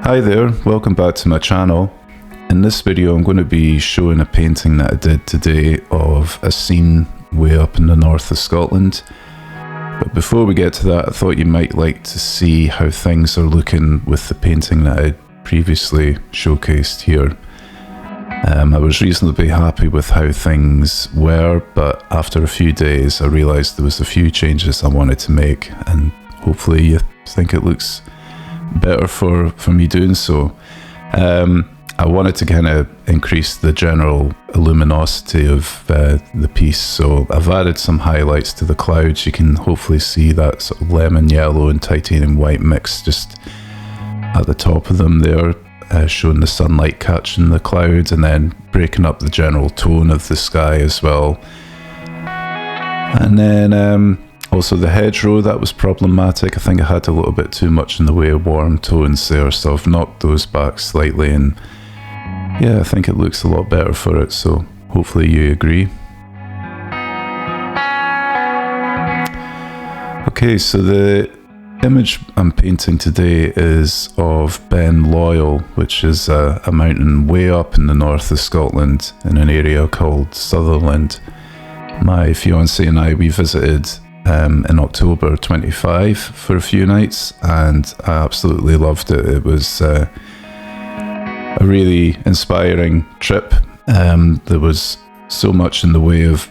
Hi there, welcome back to my channel. In this video I'm going to be showing a painting that I did today of a scene way up in the north of Scotland. But before we get to that, I thought you might like to see how things are looking with the painting that I previously showcased here. I was reasonably happy with how things were, but after a few days I realised there was a few changes I wanted to make, and hopefully you think it looks better for me doing so. I wanted to kind of increase the general luminosity of the piece, so I've added some highlights to the clouds. You can hopefully see that sort of lemon yellow and titanium white mix just at the top of them there, showing the sunlight catching the clouds and then breaking up the general tone of the sky as well. And then also the hedgerow, that was problematic. I think I had a little bit too much in the way of warm tones there, so I've knocked those back slightly, and yeah, I think it looks a lot better for it, so hopefully you agree. Okay, so the image I'm painting today is of Ben Loyal, which is a mountain way up in the north of Scotland in an area called Sutherland. My fiance and I, we visited in October 25 for a few nights, and I absolutely loved it. It was a really inspiring trip. There was so much in the way of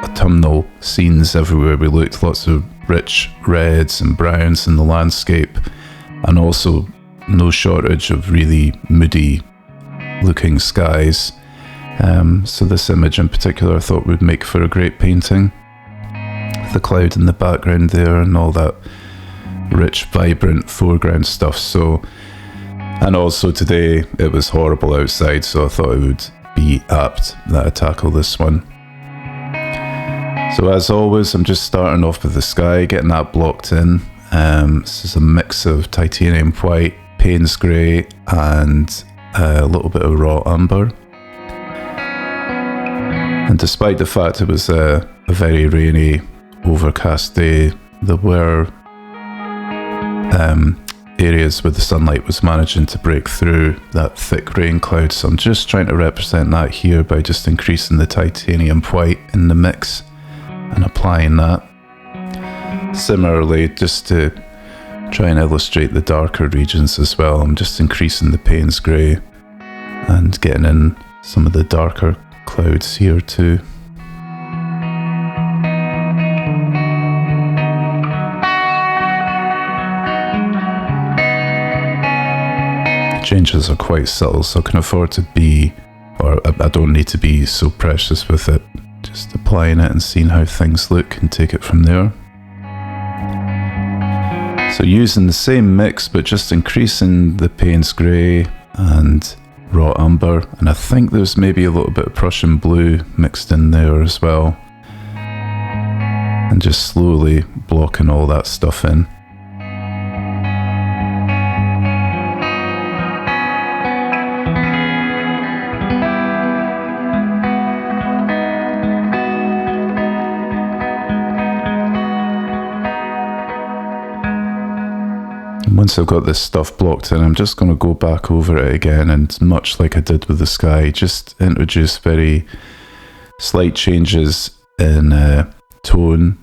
autumnal scenes everywhere we looked, lots of rich reds and browns in the landscape, and also no shortage of really moody looking skies. So this image in particular I thought would make for a great painting. The cloud in the background there and all that rich, vibrant foreground stuff. So, and also today it was horrible outside, so I thought it would be apt that I tackle this one. So as always, I'm just starting off with the sky, getting that blocked in. This is a mix of titanium white, Payne's grey, and a little bit of raw umber. And despite the fact it was a very rainy, overcast day, there were areas where the sunlight was managing to break through that thick rain cloud, so I'm just trying to represent that here by just increasing the titanium white in the mix and applying that. Similarly, just to try and illustrate the darker regions as well, I'm just increasing the Payne's grey and getting in some of the darker clouds here too. Changes are quite subtle, so I can afford to be, or I don't need to be so precious with it. Just applying it and seeing how things look and take it from there. So using the same mix but just increasing the Payne's grey and raw umber, and I think there's maybe a little bit of Prussian blue mixed in there as well, and just slowly blocking all that stuff in. Once I've got this stuff blocked in, I'm just going to go back over it again, and much like I did with the sky, just introduce very slight changes in tone,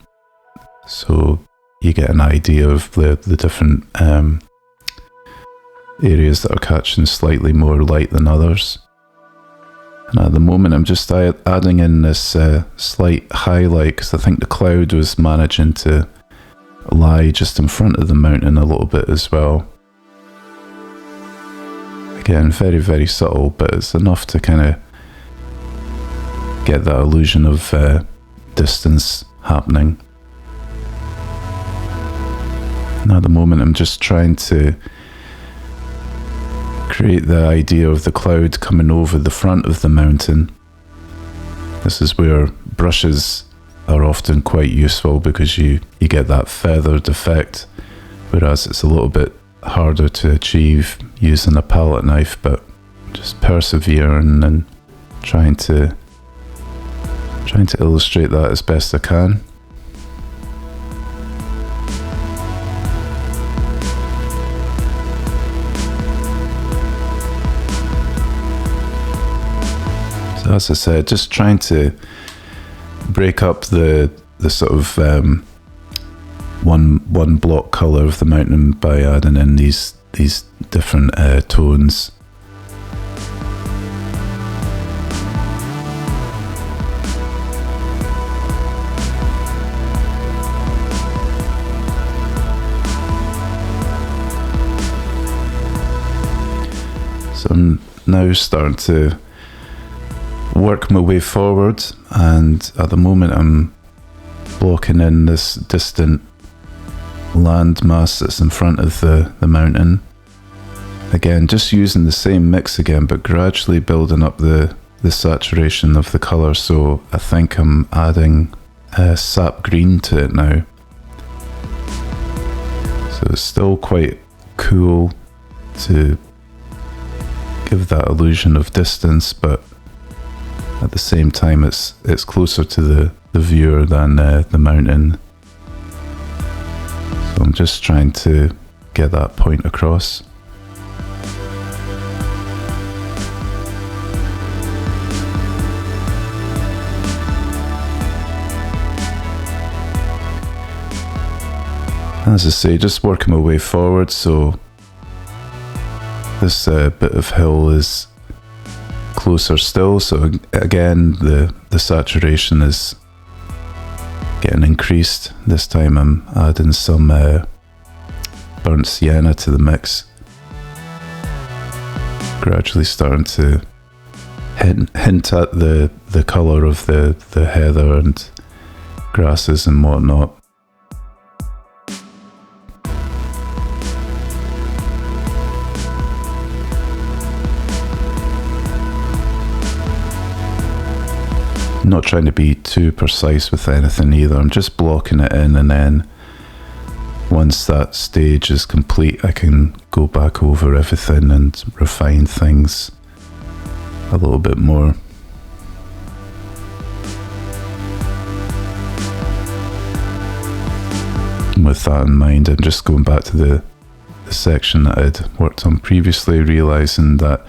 so you get an idea of the different areas that are catching slightly more light than others. And at the moment I'm just adding in this slight highlight, because I think the cloud was managing to lie just in front of the mountain a little bit as well. Again, very, very subtle, but it's enough to kind of get that illusion of distance happening. And at the moment I'm just trying to create the idea of the cloud coming over the front of the mountain. This is where brushes are often quite useful, because you get that feathered effect, whereas it's a little bit harder to achieve using a palette knife, but just persevering and trying to illustrate that as best I can. as I said, just trying to break up the sort of one block color of the mountain by adding in these different tones. So I'm now starting to work my way forward, and at the moment I'm blocking in this distant land mass that's in front of the mountain. Again, just using the same mix again, but gradually building up the saturation of the colour. So I think I'm adding sap green to it now. So it's still quite cool to give that illusion of distance, but at the same time it's closer to the viewer than the mountain. So I'm just trying to get that point across. As I say, just working my way forward. So this bit of hill is closer still, so again the saturation is getting increased. This time I'm adding some burnt sienna to the mix, gradually starting to hint at the colour of the heather and grasses and whatnot. Not trying to be too precise with anything either. I'm just blocking it in, and then once that stage is complete, I can go back over everything and refine things a little bit more. And with that in mind, I'm just going back to the section that I'd worked on previously, realising that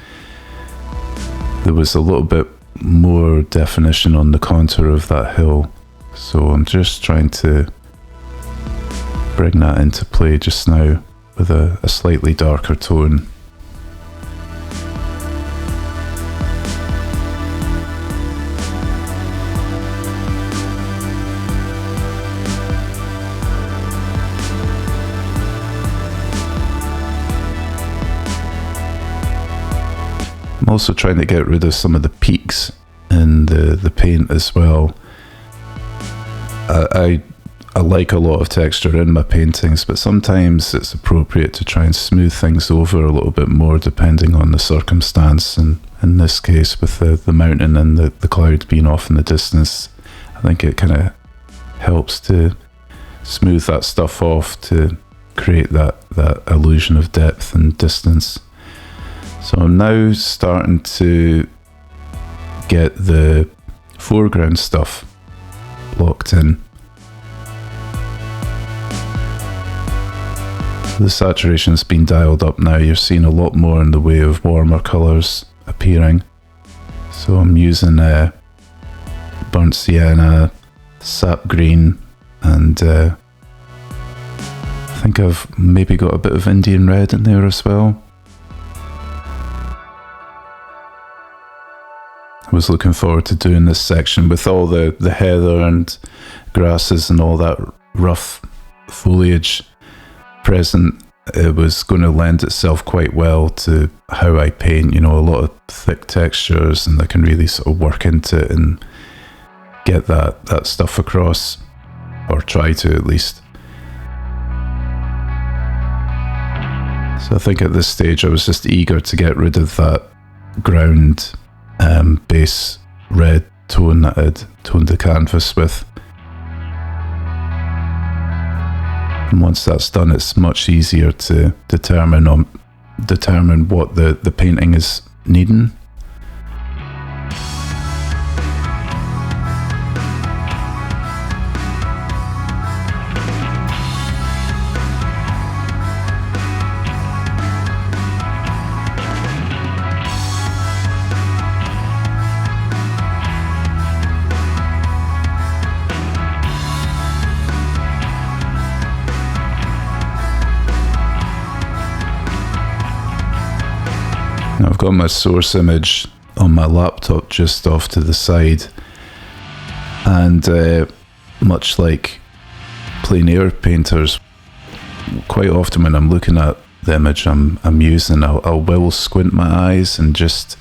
there was a little bit more definition on the contour of that hill, so I'm just trying to bring that into play just now with a slightly darker tone. I'm also trying to get rid of some of the peaks in the paint as well. I like a lot of texture in my paintings, but sometimes it's appropriate to try and smooth things over a little bit more depending on the circumstance, and in this case with the mountain and the clouds being off in the distance, I think it kind of helps to smooth that stuff off to create that illusion of depth and distance. So I'm now starting to get the foreground stuff locked in. The saturation's been dialed up now. You're seeing a lot more in the way of warmer colours appearing. So I'm using burnt sienna, sap green, and I think I've maybe got a bit of Indian red in there as well. I was looking forward to doing this section with all the heather and grasses and all that rough foliage present. It was going to lend itself quite well to how I paint, you know, a lot of thick textures, and I can really sort of work into it and get that stuff across, or try to at least. So I think at this stage I was just eager to get rid of that ground base red tone that I'd toned the canvas with. And once that's done, it's much easier to determine what the painting is needing. I've got my source image on my laptop just off to the side, and much like plein air painters, quite often when I'm looking at the image I'm using, I will squint my eyes and just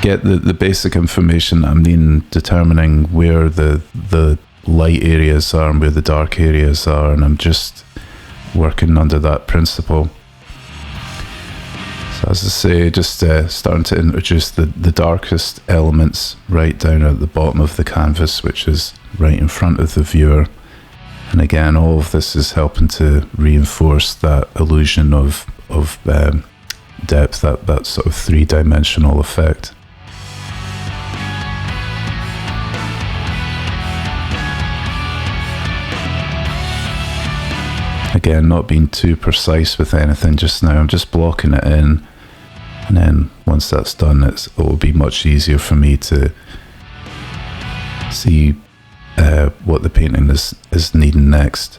get the basic information that I'm needing, determining where the light areas are and where the dark areas are, and I'm just working under that principle. So as I say, just starting to introduce the darkest elements right down at the bottom of the canvas, which is right in front of the viewer. And again, all of this is helping to reinforce that illusion of depth, that sort of three-dimensional effect. Again, not being too precise with anything just now. I'm just blocking it in, and then once that's done, it will be much easier for me to see what the painting is needing next.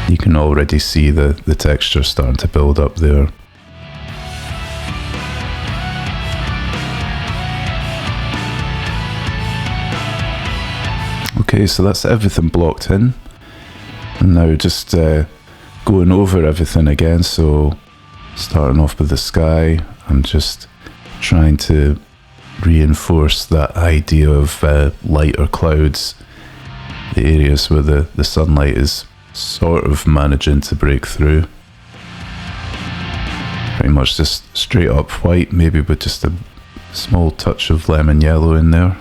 You can already see the texture starting to build up there. Okay, so that's everything blocked in, and now just going over everything again. So starting off with the sky, I'm just trying to reinforce that idea of lighter clouds, the areas where the sunlight is sort of managing to break through. Pretty much just straight up white, maybe with just a small touch of lemon yellow in there.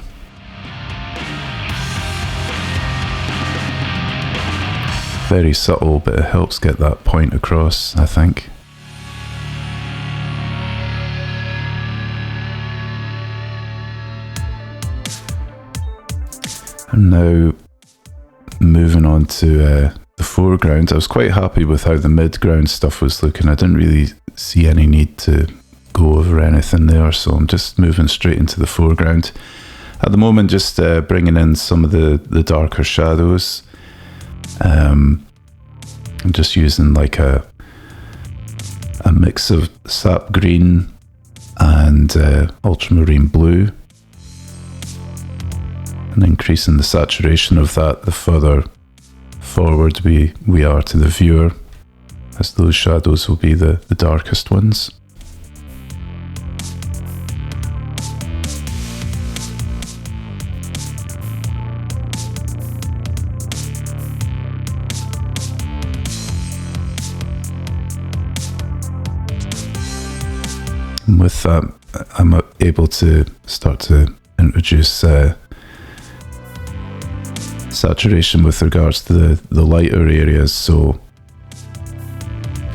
Very subtle, but it helps get that point across, I think. And now moving on to the foreground. I was quite happy with how the midground stuff was looking. I didn't really see any need to go over anything there, so I'm just moving straight into the foreground. At the moment, just bringing in some of the darker shadows. I'm just using like a mix of sap green and ultramarine blue, and increasing the saturation of that the further forward we are to the viewer, as those shadows will be the darkest ones. And with that, I'm able to start to introduce saturation with regards to the lighter areas. So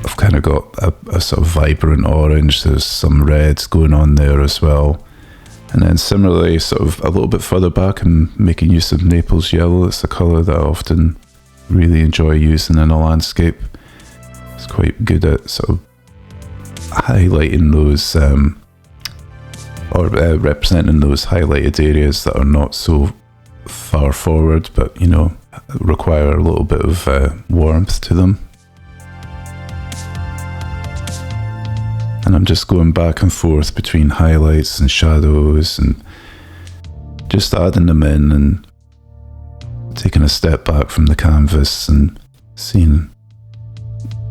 I've kind of got a sort of vibrant orange, there's some reds going on there as well. And then similarly, sort of a little bit further back, I'm making use of Naples yellow. It's a colour that I often really enjoy using in a landscape. It's quite good at sort of highlighting those or representing those highlighted areas that are not so far forward, but you know, require a little bit of warmth to them. And I'm just going back and forth between highlights and shadows and just adding them in and taking a step back from the canvas and seeing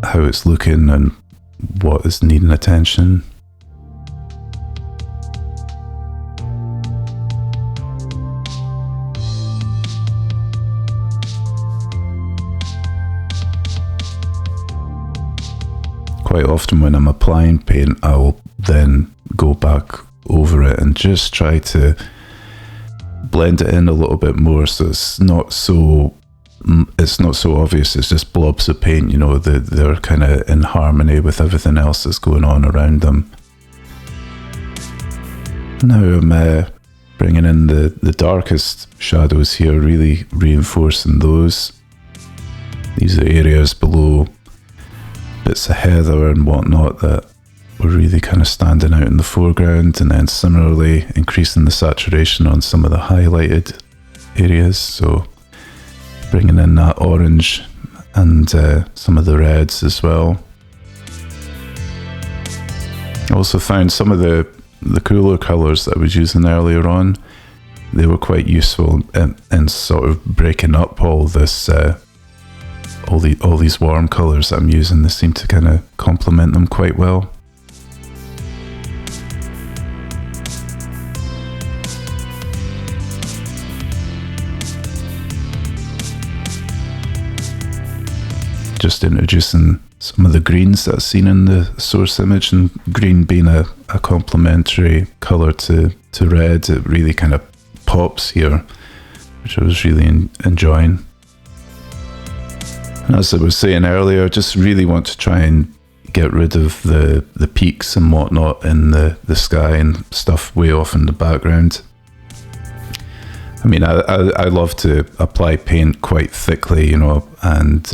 how it's looking and what is needing attention. Quite often when I'm applying paint, I will then go back over it and just try to blend it in a little bit more, so it's not so obvious. It's just blobs of paint, you know, they're kind of in harmony with everything else that's going on around them. Now I'm bringing in the darkest shadows here, really reinforcing those. These are areas below bits of heather and whatnot that were really kind of standing out in the foreground, and then similarly increasing the saturation on some of the highlighted areas. So bringing in that orange and some of the reds as well. I also found some of the cooler colours that I was using earlier on, they were quite useful in sort of breaking up all this, all these warm colours that I'm using. They seem to kind of complement them quite well. Just introducing some of the greens that I've seen in the source image, and green being a complementary colour to red, it really kind of pops here, which I was really enjoying. And as I was saying earlier, I just really want to try and get rid of the peaks and whatnot in the sky and stuff way off in the background. I mean, I love to apply paint quite thickly, you know, and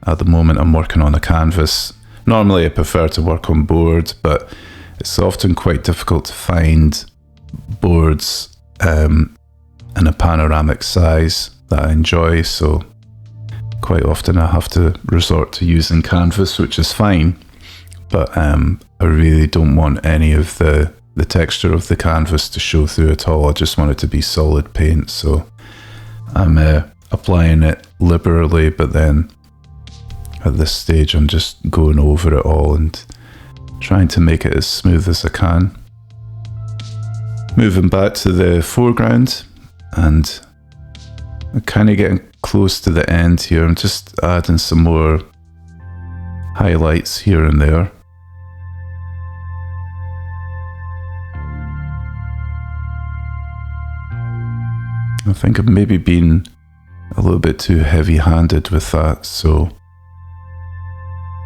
at the moment I'm working on a canvas. Normally I prefer to work on board, but it's often quite difficult to find boards in a panoramic size that I enjoy, so quite often I have to resort to using canvas, which is fine, but I really don't want any of the texture of the canvas to show through at all. I just want it to be solid paint, so I'm applying it liberally, but then at this stage I'm just going over it all and trying to make it as smooth as I can. Moving back to the foreground, and I'm kind of getting close to the end here. I'm just adding some more highlights here and there. I think I've maybe been a little bit too heavy-handed with that, so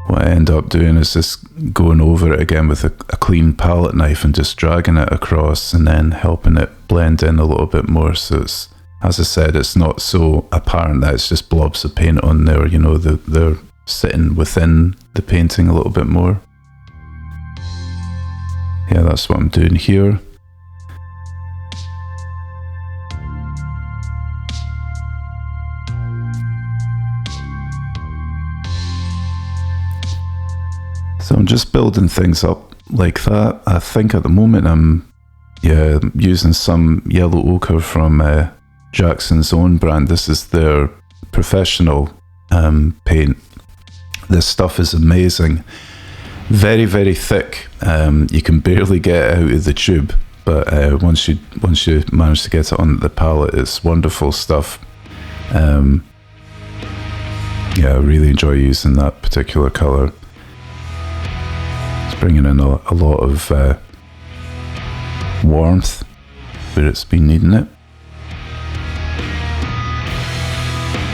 what I end up doing is just going over it again with a clean palette knife and just dragging it across and then helping it blend in a little bit more, so it's, as I said, it's not so apparent that it's just blobs of paint on there, you know, they're sitting within the painting a little bit more. Yeah, that's what I'm doing here. So I'm just building things up like that. I think at the moment I'm using some yellow ochre from Jackson's own brand. This is their professional paint. This stuff is amazing. Very, very thick. You can barely get it out of the tube, but once you manage to get it on the palette, it's wonderful stuff. Yeah, I really enjoy using that particular colour. Bringing in a lot of warmth where it's been needing it,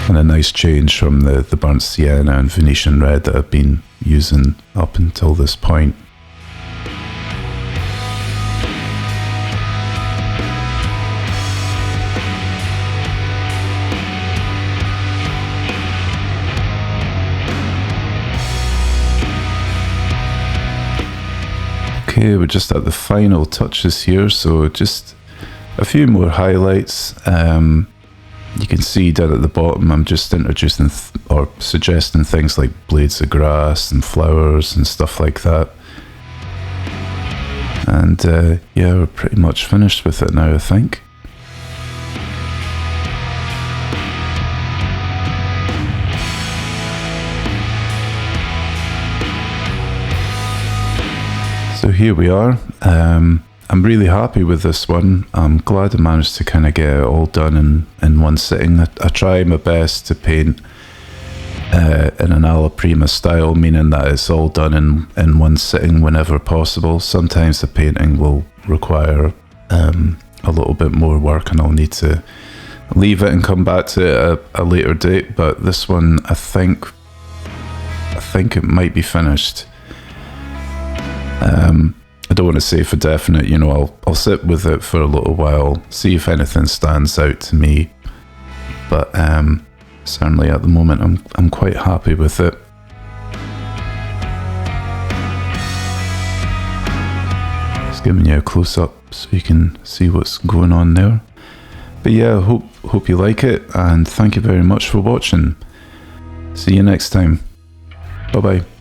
and a nice change from the burnt sienna and Venetian red that I've been using up until this point. Okay, we're just at the final touches here, so just a few more highlights. You can see down at the bottom I'm just introducing or suggesting things like blades of grass and flowers and stuff like that. And yeah, we're pretty much finished with it now, I think. So here we are. I'm really happy with this one. I'm glad I managed to kind of get it all done in one sitting. I try my best to paint in an alla prima style, meaning that it's all done in one sitting whenever possible. Sometimes the painting will require a little bit more work and I'll need to leave it and come back to it at a later date, but this one I think it might be finished. I don't want to say for definite, you know, I'll sit with it for a little while, see if anything stands out to me, but certainly at the moment I'm quite happy with it. Just giving you a close-up so you can see what's going on there. But yeah, hope you like it, and thank you very much for watching. See you next time. Bye bye.